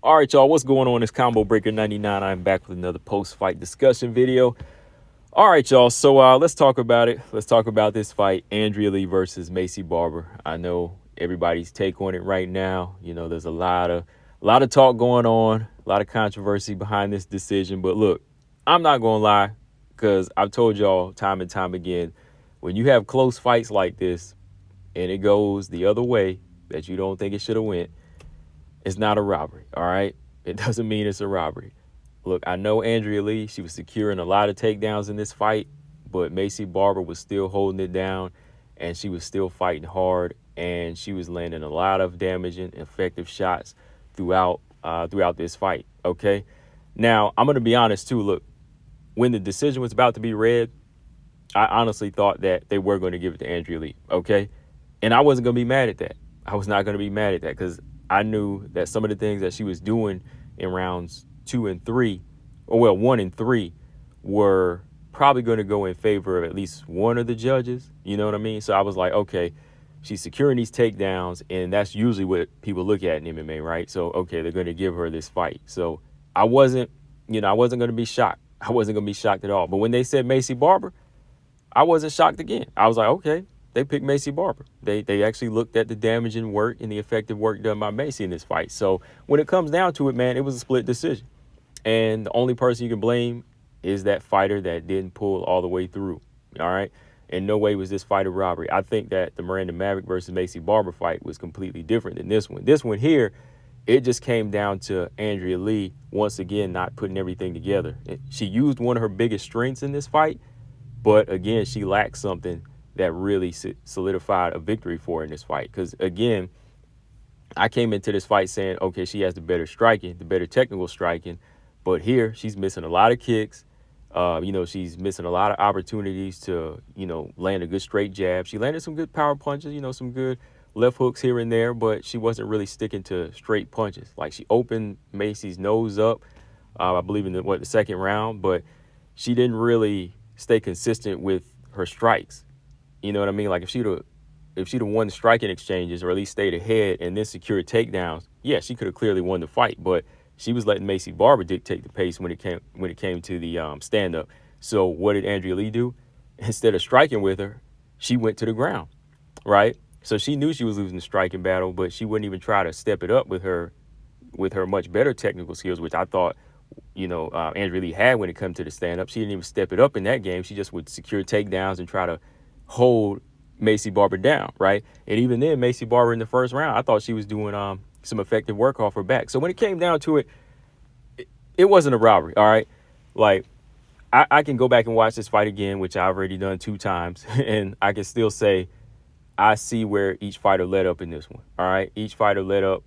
All right, y'all, what's going on? It's Combo Breaker 99. I'm back with another post-fight discussion video. All right, y'all, so let's talk about it. Let's talk about this fight, Andrea Lee versus Maycee Barber. I know everybody's take on it right now. You know, there's a lot of talk going on, a lot of controversy behind this decision. But look, I'm not gonna lie, because I've told y'all time and time again, when you have close fights like this and it goes the other way that you don't think it should have went, it's not a robbery, all right? It doesn't mean it's a robbery. Look, I know Andrea Lee, she was securing a lot of takedowns in this fight, but Maycee Barber was still holding it down, and she was still fighting hard, and she was landing a lot of damaging, effective shots throughout this fight, okay? Now, I'm going to be honest, too. Look, when the decision was about to be read, I honestly thought that they were going to give it to Andrea Lee, okay? And I wasn't going to be mad at that. I was not going to be mad at that because I knew that some of the things that she was doing in rounds 2 and 3, or well, 1 and 3, were probably going to go in favor of at least one of the judges. You know what I mean? So I was like, okay, she's securing these takedowns, and that's usually what people look at in MMA, right? So, okay, they're going to give her this fight. So I wasn't going to be shocked. I wasn't going to be shocked at all. But when they said Maycee Barber, I wasn't shocked again. I was like, okay, they picked Maycee Barber. They actually looked at the damaging work and the effective work done by Maycee in this fight. So when it comes down to it, man, it was a split decision. And the only person you can blame is that fighter that didn't pull all the way through. All right. In no way was this fight a robbery. I think that the Miranda Maverick versus Maycee Barber fight was completely different than this one. This one here, it just came down to Andrea Lee once again not putting everything together. She used one of her biggest strengths in this fight, but again, she lacked something that really solidified a victory for her in this fight. Because again, I came into this fight saying, okay, she has the better striking, the better technical striking. But here, she's missing a lot of kicks. She's missing a lot of opportunities to, land a good straight jab. She landed some good power punches, some good left hooks here and there, but she wasn't really sticking to straight punches. Like, she opened Maycee's nose up, I believe in the second round, but she didn't really stay consistent with her strikes. You know what I mean? Like, if she'd have won the striking exchanges, or at least stayed ahead and then secured takedowns, yeah, she could have clearly won the fight. But she was letting Maycee Barber dictate the pace when it came to the stand-up. So what did Andrea Lee do? Instead of striking with her, she went to the ground, right? So she knew she was losing the striking battle, but she wouldn't even try to step it up with her much better technical skills, which I thought, Andrea Lee had when it came to the stand-up. She didn't even step it up in that game. She just would secure takedowns and try to hold Maycee Barber down, right? And even then, Maycee Barber in the first round, I thought she was doing some effective work off her back. So when it came down to it, it wasn't a robbery, all right? Like, I can go back and watch this fight again, which I've already done 2 times, and I can still say I see where each fighter led up in this one, all right? Each fighter led up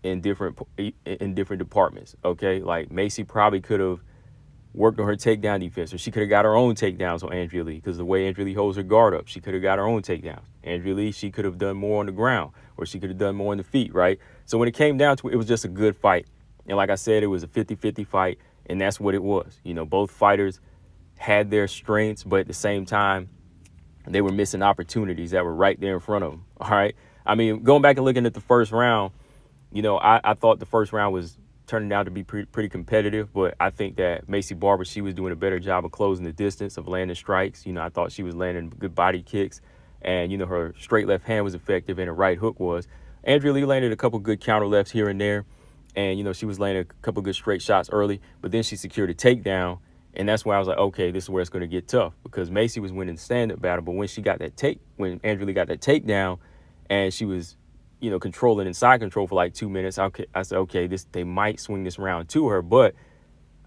in different departments, okay? Like, Maycee probably could have worked on her takedown defense, or she could have got her own takedowns on Andrea Lee, because the way Andrea Lee holds her guard up, she could have got her own takedowns. Andrea Lee, she could have done more on the ground, or she could have done more on the feet, right? So when it came down to it, it was just a good fight. And like I said, it was a 50-50 fight, and that's what it was. Both fighters had their strengths, but at the same time, they were missing opportunities that were right there in front of them, all right? I mean, going back and looking at the first round, I thought the first round was turning out to be pretty competitive, but I think that Maycee Barber, she was doing a better job of closing the distance, of landing strikes. I thought she was landing good body kicks, and, her straight left hand was effective, and her right hook was. Andrea Lee landed a couple good counter lefts here and there, and, she was landing a couple good straight shots early, but then she secured a takedown, and that's why I was like, okay, this is where it's going to get tough, because Maycee was winning the stand-up battle, but when Andrea Lee got that takedown, and she was controlling and side control for like 2 minutes, I said, okay, they might swing this round to her. But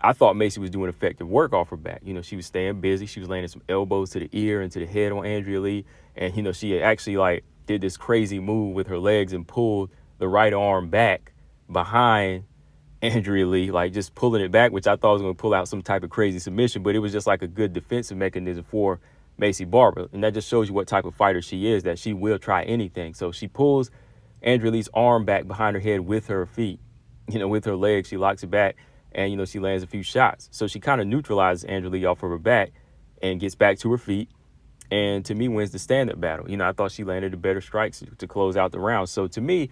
I thought Maycee was doing effective work off her back. She was staying busy. She was landing some elbows to the ear and to the head on Andrea Lee. And, she actually did this crazy move with her legs and pulled the right arm back behind Andrea Lee, just pulling it back, which I thought was going to pull out some type of crazy submission. But it was just like a good defensive mechanism for Maycee Barber. And that just shows you what type of fighter she is, that she will try anything. So she pulls Andrea Lee's arm back behind her head with her feet, with her legs. She locks it back, and, she lands a few shots. So she kind of neutralizes Andrea Lee off of her back and gets back to her feet, and to me wins the stand-up battle. I thought she landed the better strikes to close out the round. So to me,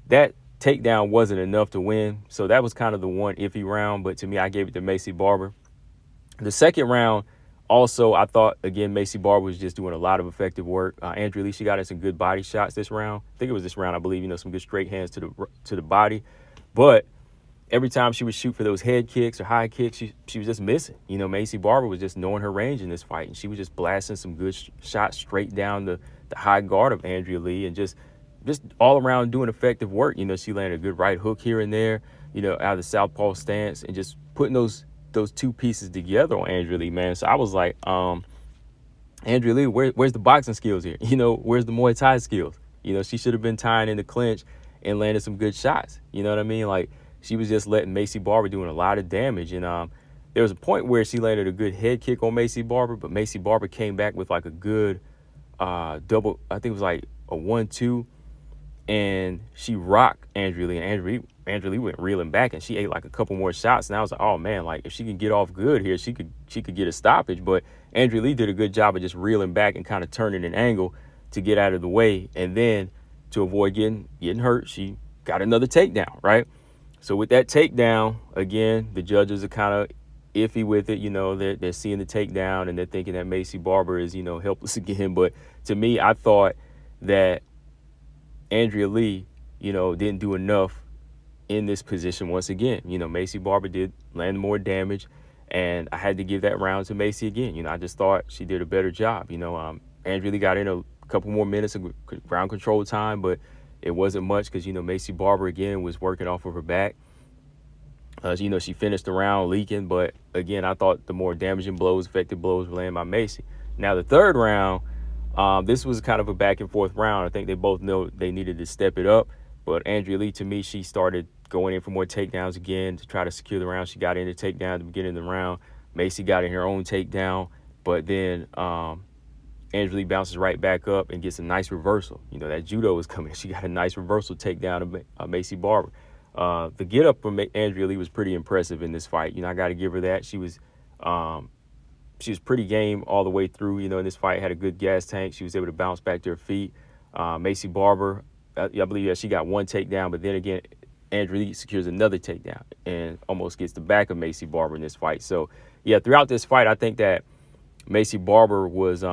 that takedown wasn't enough to win. So that was kind of the one iffy round. But to me, I gave it to Maycee Barber. The second round, also, I thought, again, Maycee Barber was just doing a lot of effective work. Andrea Lee, she got in some good body shots this round. I think it was this round, I believe, some good straight hands to the body. But every time she would shoot for those head kicks or high kicks, she was just missing. Maycee Barber was just knowing her range in this fight, and she was just blasting some good shots straight down the high guard of Andrea Lee, and just all around doing effective work. She landed a good right hook here and there, out of the southpaw stance, and just putting those two pieces together on Andrea Lee, man. So I was like, Andrea Lee, where's the boxing skills here? Where's the Muay Thai skills? She should have been tying in the clinch and landed some good shots. You know what I mean? Like, she was just letting Maycee Barber doing a lot of damage. And there was a point where she landed a good head kick on Maycee Barber, but Maycee Barber came back with like a good double, I think it was like a 1-2, and she rocked Andrea Lee, and Andrea Lee went reeling back, and she ate like a couple more shots. And I was like, oh man, like if she can get off good here, she could get a stoppage. But Andrea Lee did a good job of just reeling back and kind of turning an angle to get out of the way, and then to avoid getting hurt, she got another takedown, right? So with that takedown, again, the judges are kind of iffy with it. They're seeing the takedown and they're thinking that Maycee Barber is, helpless again. But to me, I thought that Andrea Lee, didn't do enough in this position once again. Maycee Barber did land more damage, and I had to give that round to Maycee again. I just thought she did a better job. Andrea Lee got in a couple more minutes of ground control time, but it wasn't much because, Maycee Barber, again, was working off of her back. She finished the round leaking, but, again, I thought the more damaging blows, effective blows were landed by Maycee. Now, the third round, this was kind of a back-and-forth round. I think they both know they needed to step it up, but Andrea Lee, to me, she started going in for more takedowns again to try to secure the round. She got in the takedown at the beginning of the round. Maycee got in her own takedown, but then Andrea Lee bounces right back up and gets a nice reversal. That judo was coming. She got a nice reversal takedown of Maycee Barber. The get up from Andrea Lee was pretty impressive in this fight. I got to give her that. She was pretty game all the way through. In this fight, had a good gas tank. She was able to bounce back to her feet. Maycee Barber, I believe she got one takedown, but then again, Andrea Lee secures another takedown and almost gets the back of Maycee Barber in this fight. So, yeah, throughout this fight, I think that Maycee Barber was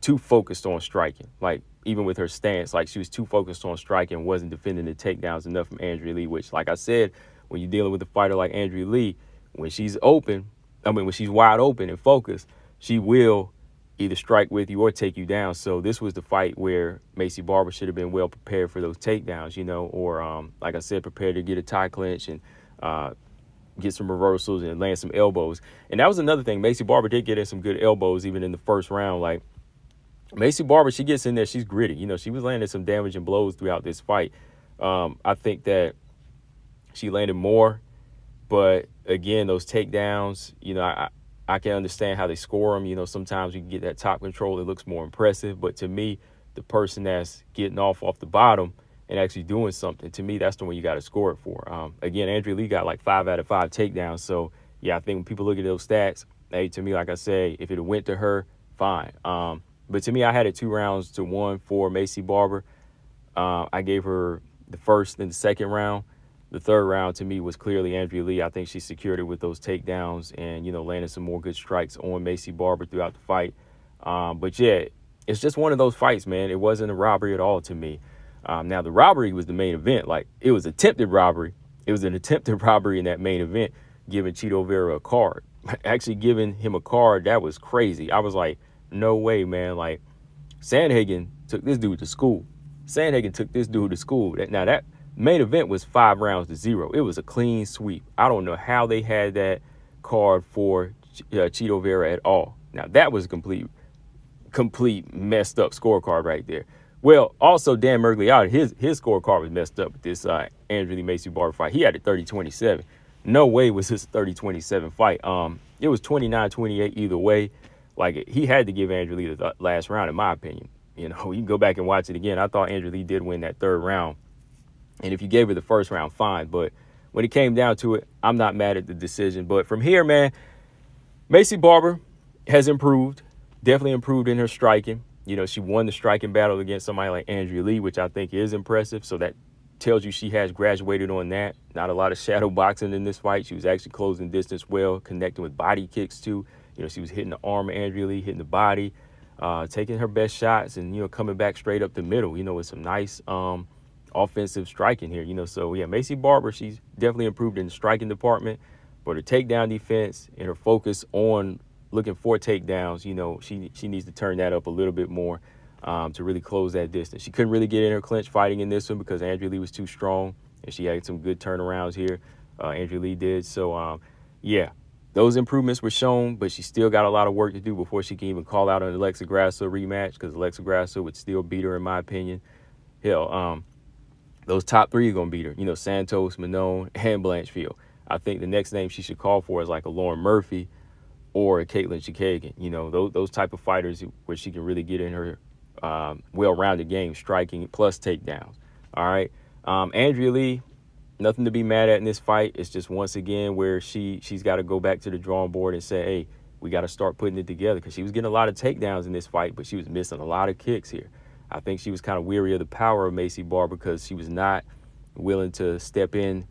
too focused on striking. Like, even with her stance, like she was too focused on striking and wasn't defending the takedowns enough from Andrea Lee, which, like I said, when you're dealing with a fighter like Andrea Lee, when she's wide open and focused, she will either strike with you or take you down. So this was the fight where Maycee Barber should have been well prepared for those takedowns, or like I said, prepared to get a tie clinch and get some reversals and land some elbows. And that was another thing. Maycee Barber did get in some good elbows even in the first round. Like, Maycee Barber, she gets in there, she's gritty. She was landing some damaging blows throughout this fight. I think that she landed more, but again, those takedowns, I can understand how they score them. Sometimes you can get that top control, it looks more impressive. But to me, the person that's getting off the bottom and actually doing something, to me, that's the one you got to score it for. Again, Andrea Lee got like 5 out of 5 takedowns. So, yeah, I think when people look at those stats, hey, to me, like I say, if it went to her, fine. But to me, I had it 2-1 for Maycee Barber. I gave her the first and the second round. The third round, to me, was clearly Andrea Lee. I think she secured it with those takedowns and, landed some more good strikes on Maycee Barber throughout the fight. But, yeah, it's just one of those fights, man. It wasn't a robbery at all to me. Now, the robbery was the main event. Like, it was attempted robbery. It was an attempted robbery in that main event, giving Chito Vera a card. Actually giving him a card, that was crazy. I was like, no way, man. Like, Sandhagen took this dude to school. Now, that main event was 5-0. It was a clean sweep. I don't know how they had that card for Chito Vera at all. Now, that was a complete messed up scorecard right there. Well, also, Dan Mergliotta, his scorecard was messed up with this Andrea Lee Maycee Barber fight. He had it 30-27. No way was this a 30-27 fight. It was 29-28 either way. Like, he had to give Andrea Lee the last round, in my opinion. You can go back and watch it again. I thought Andrea Lee did win that third round. And if you gave her the first round, fine. But when it came down to it, I'm not mad at the decision. But from here, man, Maycee Barber has improved, definitely improved in her striking. She won the striking battle against somebody like Andrea Lee, which I think is impressive. So that tells you she has graduated on that. Not a lot of shadow boxing in this fight. She was actually closing distance well, connecting with body kicks too. She was hitting the arm of Andrea Lee, hitting the body, taking her best shots, and coming back straight up the middle. With some nice offensive striking here. So yeah, Maycee Barber, she's definitely improved in the striking department, but her takedown defense and her focus on looking for takedowns, she needs to turn that up a little bit more to really close that distance. She couldn't really get in her clinch fighting in this one because Andrea Lee was too strong, and she had some good turnarounds here. Andrea Lee did. So, yeah, those improvements were shown, but she still got a lot of work to do before she can even call out an Alexa Grasso rematch, because Alexa Grasso would still beat her, in my opinion. Hell, those top three are going to beat her. Santos, Manon, and Blanchfield. I think the next name she should call for is like a Lauren Murphy or a Caitlin Chikagan. Those type of fighters where she can really get in her well-rounded game, striking plus takedowns. All right. Andrea Lee, nothing to be mad at in this fight. It's just, once again, where she's got to go back to the drawing board and say, hey, we got to start putting it together, because she was getting a lot of takedowns in this fight, but she was missing a lot of kicks here. I think she was kind of weary of the power of Maycee Barber because she was not willing to step in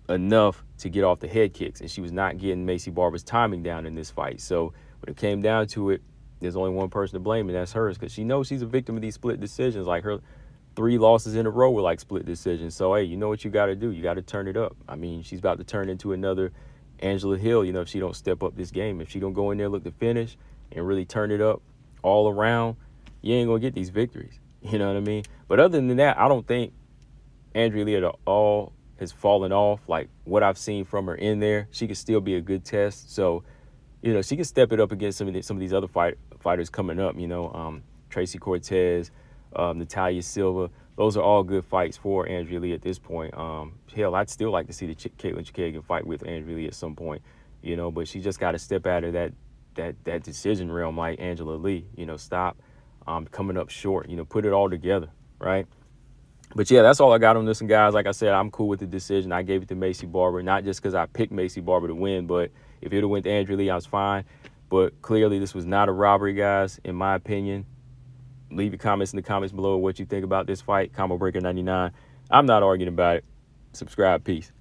enough to get off the head kicks, and she was not getting Maycee Barber's timing down in this fight. So when it came down to it, there's only one person to blame, and that's hers, because she knows she's a victim of these split decisions. Like, her 3 losses in a row were like split decisions. So, hey, you know what you got to do? You got to turn it up. I mean, she's about to turn into another Angela Hill, if she don't step up this game. If she don't go in there, look to finish, and really turn it up all around, you ain't going to get these victories. You know what I mean? But other than that, I don't think Andrea Lee at all has fallen off. Like, what I've seen from her in there, she could still be a good test. So, she can step it up against some of these other fighters coming up. Tracy Cortez, Natalia Silva. Those are all good fights for Andrea Lee at this point. Hell, I'd still like to see the Caitlin Chikagan fight with Andrea Lee at some point. But she just got to step out of that decision realm like Angela Lee. Stop coming up short. Put it all together, right? But yeah, that's all I got on this one, guys. Like I said, I'm cool with the decision. I gave it to Maycee Barber, not just because I picked Maycee Barber to win, but if it would have went to Andrea Lee, I was fine. But clearly, this was not a robbery, guys, in my opinion. Leave your comments in the comments below what you think about this fight. Combo Breaker 99. I'm not arguing about it. Subscribe. Peace.